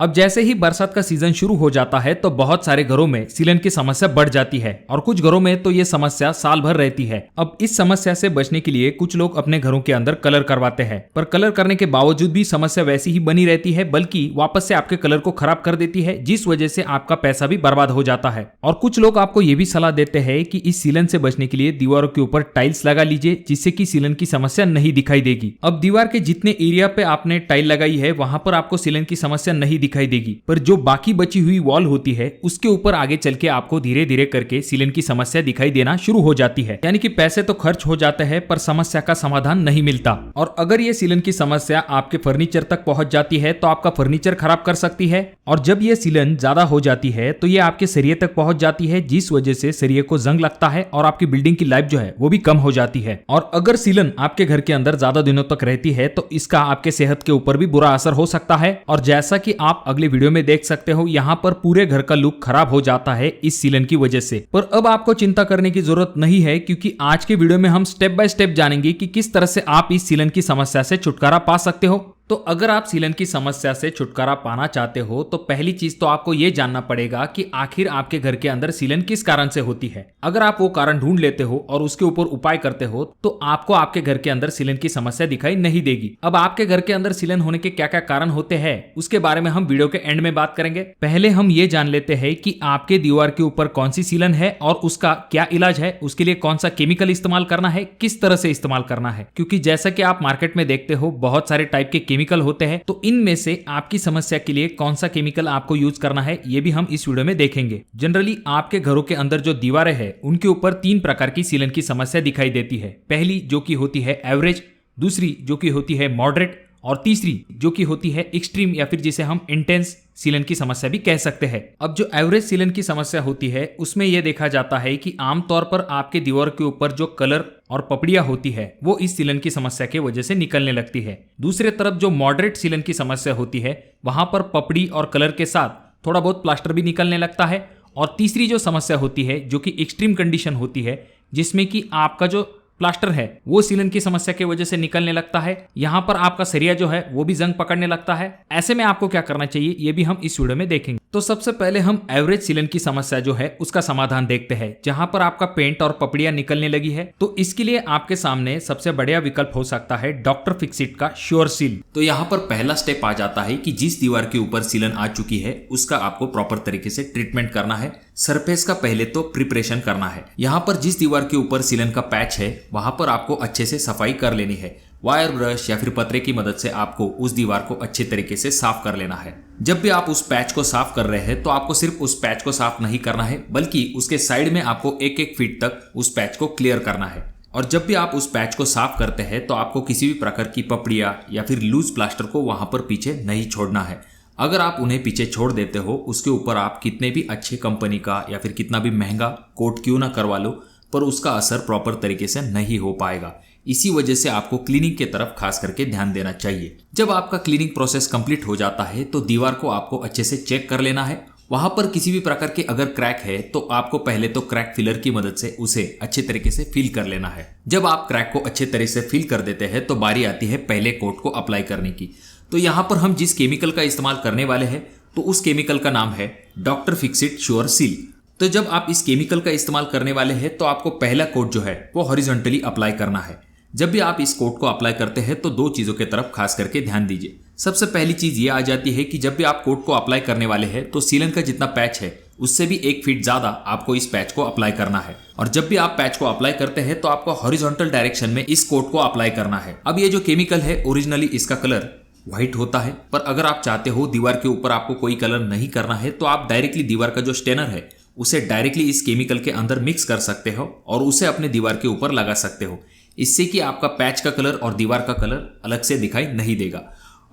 अब जैसे ही बरसात का सीजन शुरू हो जाता है तो बहुत सारे घरों में सीलन की समस्या बढ़ जाती है और कुछ घरों में तो ये समस्या साल भर रहती है। अब इस समस्या से बचने के लिए कुछ लोग अपने घरों के अंदर कलर करवाते हैं, पर कलर करने के बावजूद भी समस्या वैसी ही बनी रहती है, बल्कि वापस से आपके कलर को खराब कर देती है, जिस वजह से आपका पैसा भी बर्बाद हो जाता है। और कुछ लोग आपको ये भी सलाह देते हैं कि इस सीलन से बचने के लिए दीवारों के ऊपर टाइल्स लगा लीजिए, जिससे कि सीलन की समस्या नहीं दिखाई देगी। अब दीवार के जितने एरिया पे आपने टाइल लगाई है वहां पर आपको सीलन की समस्या नहीं दिखाई देगी, पर जो बाकी बची हुई वॉल होती है उसके ऊपर आगे चल के आपको धीरे धीरे करके सीलन की समस्या दिखाई देना शुरू हो जाती है। यानी कि पैसे तो खर्च हो जाते हैं पर समस्या का समाधान नहीं मिलता। और अगर ये सीलन की समस्या आपके फर्नीचर तक पहुंच जाती है तो आपका फर्नीचर खराब कर सकती है, और जब ये सीलन ज्यादा हो जाती है तो ये आपके सरिये तक पहुंच जाती है, जिस वजह से सरिये को जंग लगता है और आपकी बिल्डिंग की लाइफ जो है वो भी कम हो जाती है। और अगर सीलन आपके घर के अंदर ज्यादा दिनों तक रहती है तो इसका आपके सेहत के ऊपर भी बुरा असर हो सकता है। और जैसा कि आप अगले वीडियो में देख सकते हो, यहाँ पर पूरे घर का लुक खराब हो जाता है इस सीलन की वजह से। पर अब आपको चिंता करने की जरूरत नहीं है, क्योंकि आज के वीडियो में हम स्टेप बाय स्टेप जानेंगे कि किस तरह से आप इस सीलन की समस्या से छुटकारा पा सकते हो। तो अगर आप सीलन की समस्या से छुटकारा पाना चाहते हो तो पहली चीज तो आपको यह जानना पड़ेगा कि आखिर आपके घर के अंदर सीलन किस कारण से होती है। अगर आप वो कारण ढूंढ लेते हो और उसके ऊपर उपाय करते हो तो आपको आपके घर के अंदर सीलन की समस्या दिखाई नहीं देगी। अब आपके घर के अंदर सीलन होने के क्या क्या कारण होते हैं उसके बारे में हम वीडियो के एंड में बात करेंगे। पहले हम ये जान लेते हैं कि आपके दीवार के ऊपर कौन सी सीलन है और उसका क्या इलाज है, उसके लिए कौन सा केमिकल इस्तेमाल करना है, किस तरह से इस्तेमाल करना है। क्योंकि जैसा कि आप मार्केट में देखते हो बहुत सारे टाइप के केमिकल होते हैं, तो इनमें से आपकी समस्या के लिए कौन सा केमिकल आपको यूज करना है ये भी हम इस वीडियो में देखेंगे। जनरली आपके घरों के अंदर जो दीवारें हैं उनके ऊपर 3 प्रकार की सीलन की समस्या दिखाई देती है। पहली जो कि होती है एवरेज, दूसरी जो कि होती है मॉडरेट, और तीसरी जो कि होती है एक्सट्रीम या फिर जिसे हम इंटेंस सीलन की समस्या भी कह सकते हैं। अब जो एवरेज सीलन की समस्या होती है उसमें यह देखा जाता है कि आमतौर पर आपके दीवार के ऊपर जो कलर और पपड़ियां होती है वो इस सीलन की समस्या की वजह से निकलने लगती है। दूसरे तरफ जो मॉडरेट सीलन की समस्या होती है वहां पर पपड़ी और कलर के साथ थोड़ा बहुत प्लास्टर भी निकलने लगता है। और तीसरी जो समस्या होती है जो कि एक्सट्रीम कंडीशन होती है, जिसमें कि आपका जो प्लास्टर है वो सीलन की समस्या की वजह से निकलने लगता है, यहाँ पर आपका सरिया जो है वो भी जंग पकड़ने लगता है। ऐसे में आपको क्या करना चाहिए ये भी हम इस वीडियो में देखेंगे। तो सबसे पहले हम एवरेज सीलन की समस्या जो है उसका समाधान देखते हैं, जहां पर आपका पेंट और पपड़ियां निकलने लगी है। तो इसके लिए आपके सामने सबसे बढ़िया विकल्प हो सकता है डॉक्टर फिक्सिट का श्योर सील। तो यहाँ पर पहला स्टेप आ जाता है कि जिस दीवार के ऊपर सीलन आ चुकी है उसका आपको प्रॉपर तरीके से ट्रीटमेंट करना है। सरफेस का पहले तो प्रिपरेशन करना है। यहाँ पर जिस दीवार के ऊपर सीलन का पैच है वहां पर आपको अच्छे से सफाई कर लेनी है। वायर ब्रश या फिर पतरे की मदद से आपको उस दीवार को अच्छे तरीके से साफ कर लेना है। जब भी आप उस पैच को साफ कर रहे हैं तो आपको सिर्फ उस पैच को साफ नहीं करना है, बल्कि उसके साइड में आपको 1-1 फीट तक उस पैच को क्लियर करना है। और जब भी आप उस पैच को साफ करते हैं तो आपको किसी भी प्रकार की पपड़ियां या फिर लूज प्लास्टर को वहां पर पीछे नहीं छोड़ना है। अगर आप उन्हें पीछे छोड़ देते हो, उसके ऊपर आप कितने भी अच्छे कंपनी का या फिर कितना भी महंगा कोट क्यों ना करवा लो, पर उसका असर प्रॉपर तरीके से नहीं हो पाएगा। इसी वजह से आपको क्लीनिंग के तरफ खास करके ध्यान देना चाहिए। जब आपका क्लीनिंग प्रोसेस कंप्लीट हो जाता है तो दीवार को आपको अच्छे से चेक कर लेना है। वहां पर किसी भी प्रकार के अगर क्रैक है तो आपको पहले तो क्रैक फिलर की मदद से उसे अच्छे तरीके से फिल कर लेना है। जब आप क्रैक को अच्छे तरह से फिल कर देते हैं तो बारी आती है पहले कोट को अप्लाई करने की। तो यहाँ पर हम जिस केमिकल का इस्तेमाल करने वाले हैं तो उस केमिकल का नाम है डॉक्टर फिक्सिट श्योर सील। तो जब आप इस केमिकल का इस्तेमाल करने वाले हैं तो आपको पहला कोट जो है वो हॉरिजॉन्टली अप्लाई करना है। जब भी आप इस कोट को अप्लाई करते हैं तो 2 चीजों की तरफ खास करके ध्यान दीजिए। सबसे पहली चीज ये आ जाती है कि जब भी आप कोट को अप्लाई करने वाले हैं तो सीलन का जितना पैच है उससे भी 1 फीट ज्यादा आपको इस पैच को अप्लाई करना है। और जब भी आप पैच को अप्लाई करते हैं तो आपको हॉरिजॉन्टल डायरेक्शन में इस कोट को अप्लाई करना है। अब ये जो केमिकल है ओरिजिनली इसका कलर व्हाइट होता है, पर अगर आप चाहते हो दीवार के ऊपर आपको कोई कलर नहीं करना है तो आप डायरेक्टली दीवार का जो स्टेनर है उसे डायरेक्टली इस केमिकल के अंदर मिक्स कर सकते हो और उसे अपने दीवार के ऊपर लगा सकते हो। इससे कि आपका पैच का कलर और दीवार का कलर अलग से दिखाई नहीं देगा।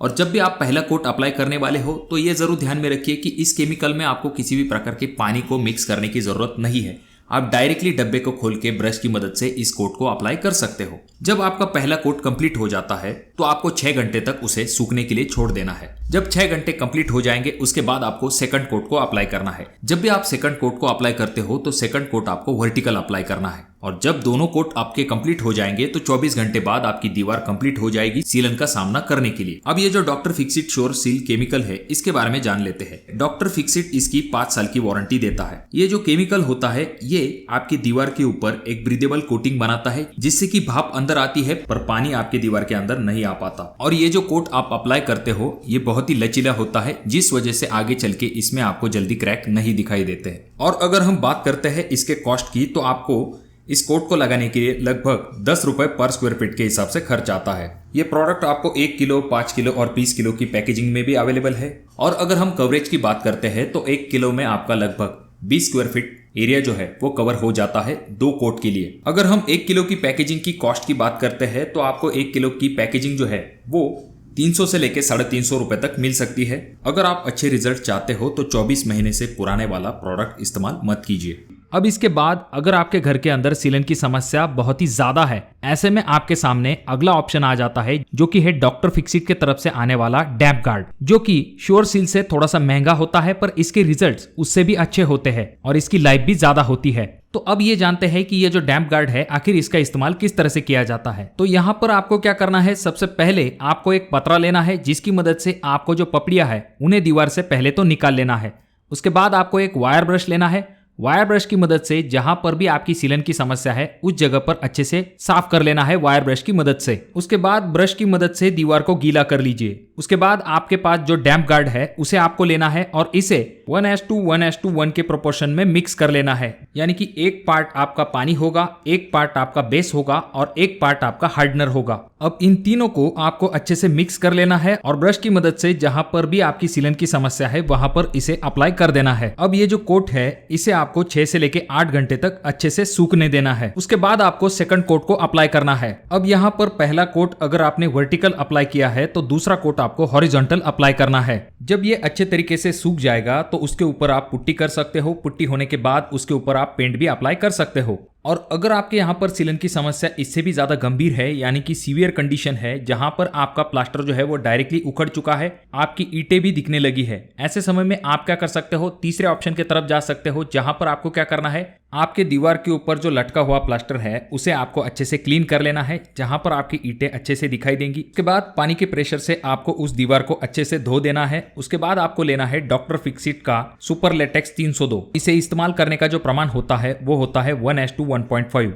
और जब भी आप पहला कोट अप्लाई करने वाले हो तो ये जरूर ध्यान में रखिए कि इस केमिकल में आपको किसी भी प्रकार के पानी को मिक्स करने की जरूरत नहीं है। आप डायरेक्टली डब्बे को खोल के ब्रश की मदद से इस कोट को अप्लाई कर सकते हो। जब आपका पहला कोट कंप्लीट हो जाता है तो आपको 6 घंटे तक उसे सूखने के लिए छोड़ देना है। जब 6 घंटे कंप्लीट हो जाएंगे उसके बाद आपको सेकंड कोट को अप्लाई करना है। जब भी आप सेकंड कोट को अप्लाई करते हो तो सेकंड कोट आपको वर्टिकल अप्लाई करना है, और जब दोनों कोट आपके कंप्लीट हो जाएंगे तो 24 घंटे बाद आपकी दीवार कंप्लीट हो जाएगी सीलन का सामना करने के लिए। अब ये जो doctor Fixit sure seal chemical है इसके बारे में जान लेते हैं। डॉक्टर फिक्सिट इसकी 5 साल की वारंटी देता है। ये जो केमिकल होता है ये आपकी दीवार के ऊपर एक ब्रीदेबल कोटिंग बनाता है, जिससे कि भाप अंदर आती है पर पानी आपके दीवार के अंदर नहीं आ पाता। और ये जो कोट आप अप्लाई करते हो ये बहुत ही लचीला होता है, जिस वजह से आगे चल के इसमें आपको जल्दी क्रैक नहीं दिखाई देते हैं। और अगर हम बात करते हैं इसके कॉस्ट की, तो आपको इस कोट को लगाने के लिए लगभग 10 रुपए पर स्क्वायर फीट के हिसाब से खर्च आता है। ये प्रोडक्ट आपको 1 किलो, 5 किलो और 20 किलो की पैकेजिंग में भी अवेलेबल है। और अगर हम कवरेज की बात करते हैं तो 1 किलो में आपका लगभग 20 स्क्वायर फीट एरिया जो है वो कवर हो जाता है 2 कोट के लिए। अगर हम 1 किलो की पैकेजिंग की कॉस्ट की बात करते हैं तो आपको 1 किलो की पैकेजिंग जो है वो 300 से लेके 350 रुपए तक मिल सकती है। अगर आप अच्छे रिजल्ट चाहते हो तो 24 महीने से पुराने वाला प्रोडक्ट इस्तेमाल मत कीजिए। अब इसके बाद अगर आपके घर के अंदर सीलन की समस्या बहुत ही ज्यादा है, ऐसे में आपके सामने अगला ऑप्शन आ जाता है जो कि है डॉक्टर फिक्सिट के तरफ से आने वाला डैम्प गार्ड, जो कि श्योर सील से थोड़ा सा महंगा होता है पर इसके रिजल्ट्स उससे भी अच्छे होते हैं और इसकी लाइफ भी ज्यादा होती है। तो अब ये जानते हैं कि ये जो डैम्प गार्ड है आखिर इसका इस्तेमाल किस तरह से किया जाता है। तो यहाँ पर आपको क्या करना है, सबसे पहले आपको एक पतरा लेना है जिसकी मदद से आपको जो पपड़ियां है उन्हें दीवार से पहले तो निकाल लेना है। उसके बाद आपको एक वायर ब्रश लेना है। वायर ब्रश की मदद से जहां पर भी आपकी सीलन की समस्या है उस जगह पर अच्छे से साफ कर लेना है वायर ब्रश की मदद से। उसके बाद ब्रश की मदद से दीवार को गीला कर लीजिए। उसके बाद आपके पास जो डैम्प गार्ड है उसे आपको लेना है और इसे 1:1:1 के प्रोपोर्शन में मिक्स कर लेना है। यानी कि एक पार्ट आपका पानी होगा, एक पार्ट आपका बेस होगा और एक पार्ट आपका हार्डनर होगा। अब इन तीनों को आपको अच्छे से मिक्स कर लेना है और ब्रश की मदद से जहां पर भी आपकी सीलन की समस्या है वहां पर इसे अप्लाई कर देना है। अब ये जो कोट है इसे आपको 6 से लेके 8 घंटे तक अच्छे से सूखने देना है। उसके बाद आपको सेकंड कोट को अप्लाई करना है। अब यहाँ पर पहला कोट अगर आपने वर्टिकल अप्लाई किया है तो दूसरा कोट आपको हॉरिजॉन्टल अप्लाई करना है। जब ये अच्छे तरीके से सूख जाएगा तो उसके ऊपर आप पुट्टी कर सकते हो। पुट्टी होने के बाद उसके ऊपर आप पेंट भी अप्लाई कर सकते हो। और अगर आपके यहाँ पर सीलन की समस्या इससे भी ज्यादा गंभीर है, यानी कि सीवियर कंडीशन है, जहां पर आपका प्लास्टर जो है वो डायरेक्टली उखड़ चुका है, आपकी ईंटें भी दिखने लगी है, ऐसे समय में आप क्या कर सकते हो, तीसरे ऑप्शन की तरफ जा सकते हो जहां पर आपको क्या करना है, आपके दीवार के ऊपर जो लटका हुआ प्लास्टर है उसे आपको अच्छे से क्लीन कर लेना है, जहां पर आपकी ईंटें अच्छे से दिखाई देंगी। उसके बाद पानी के प्रेशर से आपको उस दीवार को अच्छे से धो देना है। उसके बाद आपको लेना है डॉक्टर फिक्सिट का सुपर लेटेक्स 302। इसे इस्तेमाल करने का जो प्रमाण होता है वो होता है 1:1.5,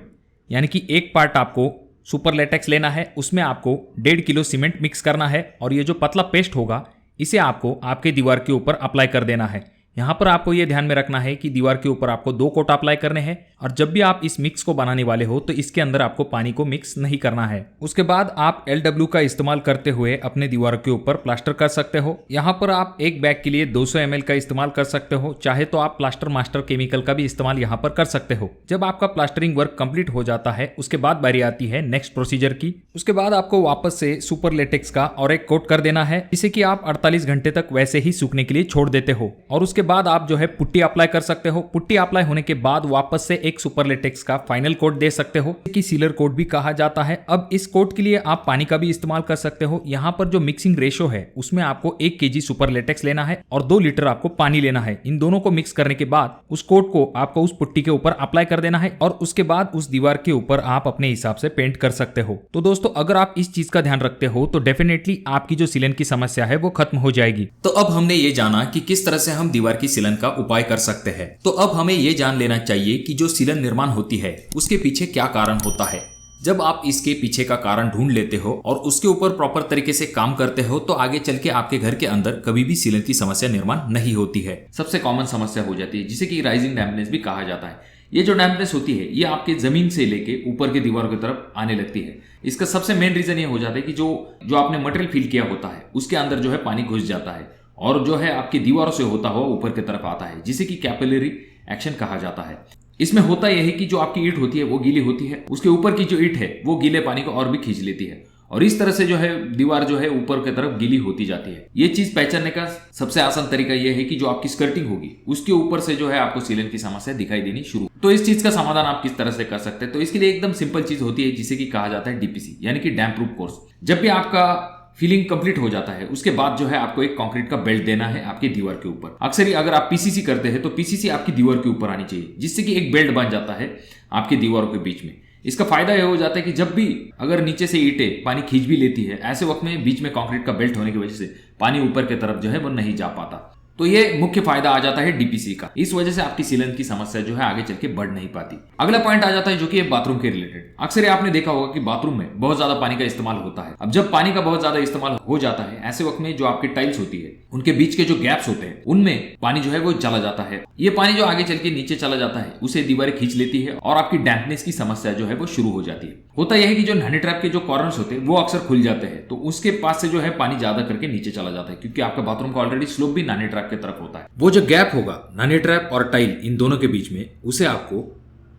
यानी कि एक पार्ट आपको सुपर लेटेक्स लेना है, उसमें आपको 1.5 किलो सीमेंट मिक्स करना है और ये जो पतला पेस्ट होगा इसे आपको आपके दीवार के ऊपर अप्लाई कर देना है। यहाँ पर आपको यह ध्यान में रखना है कि दीवार के ऊपर आपको 2 कोट अप्लाई करने हैं और जब भी आप इस मिक्स को बनाने वाले हो तो इसके अंदर आपको पानी को मिक्स नहीं करना है। उसके बाद आप LW का इस्तेमाल करते हुए अपने दीवार के ऊपर प्लास्टर कर सकते हो। यहाँ पर आप एक बैग के लिए 200 ml का इस्तेमाल कर सकते हो, चाहे तो आप प्लास्टर मास्टर केमिकल का भी इस्तेमाल यहाँ पर कर सकते हो। जब आपका प्लास्टरिंग वर्क कंप्लीट हो जाता है उसके बाद बारी आती है नेक्स्ट प्रोसीजर की। उसके बाद आपको वापस से सुपर लेटेक्स का और एक कोट कर देना है, जिसे कि आप 48 घंटे तक वैसे ही सूखने के लिए छोड़ देते हो। और उसके बाद आप जो है पुट्टी अप्लाई कर सकते हो। पुट्टी अप्लाई होने के बाद वापस से एक सुपर लेटेक्स का फाइनल कोट दे सकते हो, कि सीलर कोट भी कहा जाता है। अब इस कोट के लिए आप पानी का भी इस्तेमाल कर सकते हो। यहाँ पर जो मिक्सिंग रेशो है उसमें आपको 1 kg सुपर लेटेक्स लेना है और 2 लीटर आपको पानी लेना है। इन दोनों को मिक्स करने के बाद उस कोट को आपको उस पुट्टी के ऊपर अप्लाई कर देना है और उसके बाद उस दीवार के ऊपर आप अपने हिसाब से पेंट कर सकते हो। तो दोस्तों, अगर आप इस चीज का ध्यान रखते हो तो डेफिनेटली आपकी जो सीलन की समस्या है वो खत्म हो जाएगी। तो अब हमने ये जाना कि किस तरह से हम दीवार की सीलन का उपाय कर सकते हैं। तो अब हमें ये जान लेना चाहिए कि जो सीलन निर्माण होती है उसके पीछे क्या कारण होता है। जब आप इसके पीछे का कारण ढूंढ लेते हो और उसके ऊपर प्रॉपर तरीके से काम करते हो तो आगे चल के आपके घर के अंदर कभी भी सीलन की समस्या निर्माण नहीं होती है। सबसे कॉमन समस्या हो जाती है जिसे कि राइजिंग डैम्पनेस भी कहा जाता है। ये जो डैम्पनेस होती है ये आपके जमीन से लेके ऊपर के दीवार की तरफ आने लगती है। इसका सबसे मेन रीजन ये हो जाता है कि जो आपने मटेरियल फिल किया होता है उसके अंदर जो है पानी घुस जाता है और जो है आपकी दीवारों से होता हुआ ऊपर की तरफ आता है, जिसे कि कैपिलरी एक्शन कहा जाता है। इसमें होता यह है कि जो आपकी ईंट होती है वो गीली होती है, उसके ऊपर की जो ईंट है वो गीले पानी को और भी खींच लेती है और इस तरह से जो है दीवार जो है ऊपर की तरफ गीली होती जाती है। ये चीज पहचानने का सबसे आसान तरीका यह है कि जो आपकी स्कर्टिंग होगी उसके ऊपर से जो है आपको सीलन की समस्या दिखाई देनी शुरू। तो इस चीज का समाधान आप किस तरह से कर सकते हैं, तो इसके लिए एकदम सिंपल चीज होती है जिसे कि कहा जाता है डीपीसी यानी कि डैम्प प्रूफ कोर्स। जब भी आपका फिलिंग कंप्लीट हो जाता है उसके बाद जो है आपको एक कंक्रीट का बेल्ट देना है आपकी दीवार के ऊपर। अक्सर ही अगर आप पीसीसी करते हैं तो पीसीसी आपकी दीवार के ऊपर आनी चाहिए, जिससे कि एक बेल्ट बन जाता है आपकी दीवारों के बीच में। इसका फायदा यह हो जाता है कि जब भी अगर नीचे से ईंटें पानी खींच भी लेती है, ऐसे वक्त में बीच में कंक्रीट का बेल्ट होने की वजह से पानी ऊपर की तरफ जो है वो नहीं जा पाता। तो ये मुख्य फायदा आ जाता है डीपीसी का। इस वजह से आपकी सीलन की समस्या जो है आगे चल के बढ़ नहीं पाती। अगला पॉइंट आ जाता है जो कि बाथरूम के रिलेटेड। अक्सर आपने देखा होगा कि बाथरूम में बहुत ज्यादा पानी का इस्तेमाल होता है। अब जब पानी का बहुत ज्यादा इस्तेमाल हो जाता है, ऐसे वक्त में जो आपकी टाइल्स होती है उनके बीच के जो गैप्स होते हैं उनमें पानी जो है वो चला जाता है। ये पानी जो आगे चल के नीचे चला जाता है उसे दीवारें खींच लेती है और आपकी डैम्पनेस की समस्या जो है वो शुरू हो जाती है। होता यह है कि जो हनी ट्रैप के जो कॉर्नर्स होते हैं वो अक्सर खुल जाते हैं, तो उसके पास से जो है पानी ज्यादा करके नीचे चला जाता है, क्योंकि आपका बाथरूम का ऑलरेडी स्लोप भी नानी ट्रैप की तरफ होता है। वो जो गैप होगा नानी ट्रैप और टाइल इन दोनों के बीच में, उसे आपको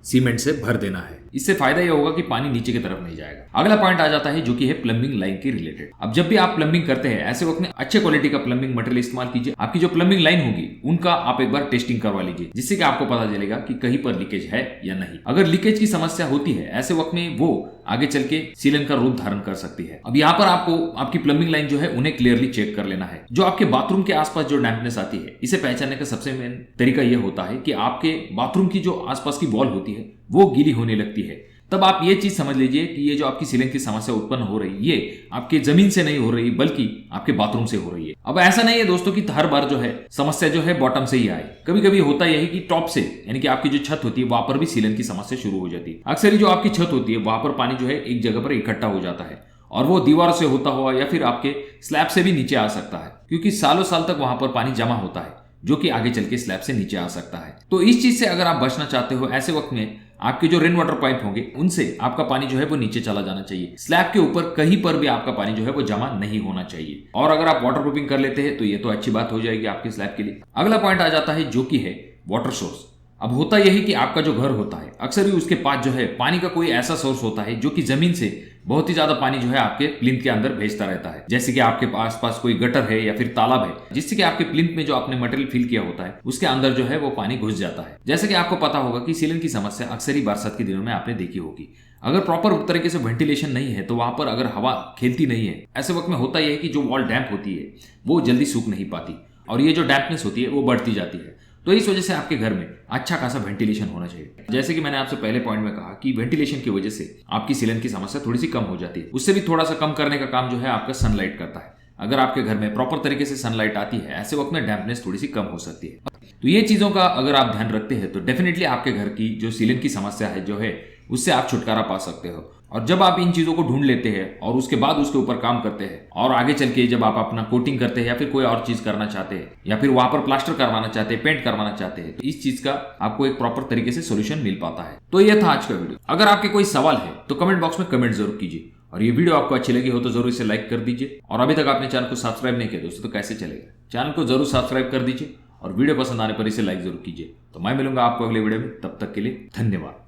सीमेंट से भर देना है। इससे फायदा यह होगा कि पानी नीचे की तरफ नहीं जाएगा। अगला पॉइंट आ जाता है जो कि है प्लम्बिंग लाइन के रिलेटेड। अब जब भी आप प्लम्बिंग करते हैं ऐसे वक्त में अच्छे क्वालिटी का प्लम्बिंग मटेरियल इस्तेमाल कीजिए। आपकी जो प्लम्बिंग लाइन होगी उनका आप एक बार टेस्टिंग करवा लीजिए, जिससे कि आपको पता चलेगा कि कहीं पर लीकेज है या नहीं। अगर लीकेज की समस्या होती है ऐसे वक्त में वो आगे चल के सीलन का रूप धारण कर सकती है। अब यहाँ पर आपको आपकी प्लम्बिंग लाइन जो है उन्हें क्लियरली चेक कर लेना है। जो आपके बाथरूम के आसपास जो डैम्पनेस आती है, इसे पहचानने का सबसे मेन तरीका यह होता है कि आपके बाथरूम की जो आसपास की वॉल होती है वो गीली होने लगती है। तब आप ये चीज समझ लीजिए कि ये जो आपकी सीलिंग की समस्या उत्पन्न हो रही है ये आपके जमीन से नहीं हो रही बल्कि आपके बाथरूम से हो रही है। अब ऐसा नहीं है दोस्तों कि हर बार जो है समस्या जो है बॉटम से ही आए। कभी कभी होता यह है कि टॉप से यानी कि आपकी जो छत होती है वहां पर भी सीलन की समस्या शुरू हो जाती है। अक्सर जो आपकी छत होती है वहां पर पानी जो है एक जगह पर इकट्ठा हो जाता है और वो दीवार से होता हुआ या फिर आपके स्लैब से भी नीचे आ सकता है, क्योंकि सालों साल तक वहां पर पानी जमा होता है जो कि आगे चल के स्लैब से नीचे आ सकता है। तो इस चीज से अगर आप बचना चाहते हो ऐसे वक्त में आपके जो रेन वाटर पाइप होंगे उनसे आपका पानी जो है वो नीचे चला जाना चाहिए। स्लैब के ऊपर कहीं पर भी आपका पानी जो है वो जमा नहीं होना चाहिए। और अगर आप वाटर प्रूफिंग कर लेते हैं तो ये तो अच्छी बात हो जाएगी आपके स्लैब के लिए। अगला पॉइंट आ जाता है जो कि है वाटर सोर्स। अब होता यही कि आपका जो घर होता है अक्सर ही उसके पास जो है पानी का कोई ऐसा सोर्स होता है जो कि जमीन से बहुत ही ज्यादा पानी जो है आपके प्लिंथ के अंदर भेजता रहता है। जैसे कि आपके आसपास कोई गटर है या फिर तालाब है, जिससे कि आपके प्लिंथ में जो आपने मटेरियल फिल किया होता है उसके अंदर जो है वो पानी घुस जाता है। जैसे कि आपको पता होगा कि सीलन की समस्या अक्सर ही बरसात के दिनों में आपने देखी होगी। अगर प्रॉपर तरीके से वेंटिलेशन नहीं है तो वहां पर अगर हवा खेलती नहीं है, ऐसे वक्त में होता यह है कि जो वॉल डैम्प होती है वो जल्दी सूख नहीं पाती और ये जो डैम्पनेस होती है वो बढ़ती जाती है। तो इस वजह से आपके घर में अच्छा खासा वेंटिलेशन होना चाहिए। जैसे कि मैंने आपसे पहले पॉइंट में कहा कि वेंटिलेशन की वजह से आपकी सीलन की समस्या थोड़ी सी कम हो जाती है। उससे भी थोड़ा सा कम करने का काम जो है आपका सनलाइट करता है। अगर आपके घर में प्रॉपर तरीके से सनलाइट आती है ऐसे वक्त में डैम्पनेस थोड़ी सी कम हो सकती है। तो ये चीजों का अगर आप ध्यान रखते हैं तो डेफिनेटली आपके घर की जो सीलन की समस्या है जो है उससे आप छुटकारा पा सकते हो। और जब आप इन चीजों को ढूंढ लेते हैं और उसके बाद उसके ऊपर काम करते हैं और आगे चल के जब आप अपना कोटिंग करते हैं या फिर कोई और चीज करना चाहते हैं या फिर वहां पर प्लास्टर करवाना चाहते हैं, पेंट करवाना चाहते हैं, तो इस चीज का आपको एक प्रॉपर तरीके से सोल्यूशन मिल पाता है। तो ये था आज का वीडियो। अगर आपके कोई सवाल है तो कमेंट बॉक्स में कमेंट जरूर कीजिए और ये वीडियो आपको अच्छी लगी हो तो जरूर इसे लाइक कर दीजिए। और अभी तक आपने चैनल को सब्सक्राइब नहीं किया दोस्तों तो कैसे चलेगा, चैनल को जरूर सब्सक्राइब कर दीजिए और वीडियो पसंद आने पर इसे लाइक जरूर कीजिए। तो मैं मिलूंगा आपको अगले वीडियो में, तब तक के लिए धन्यवाद।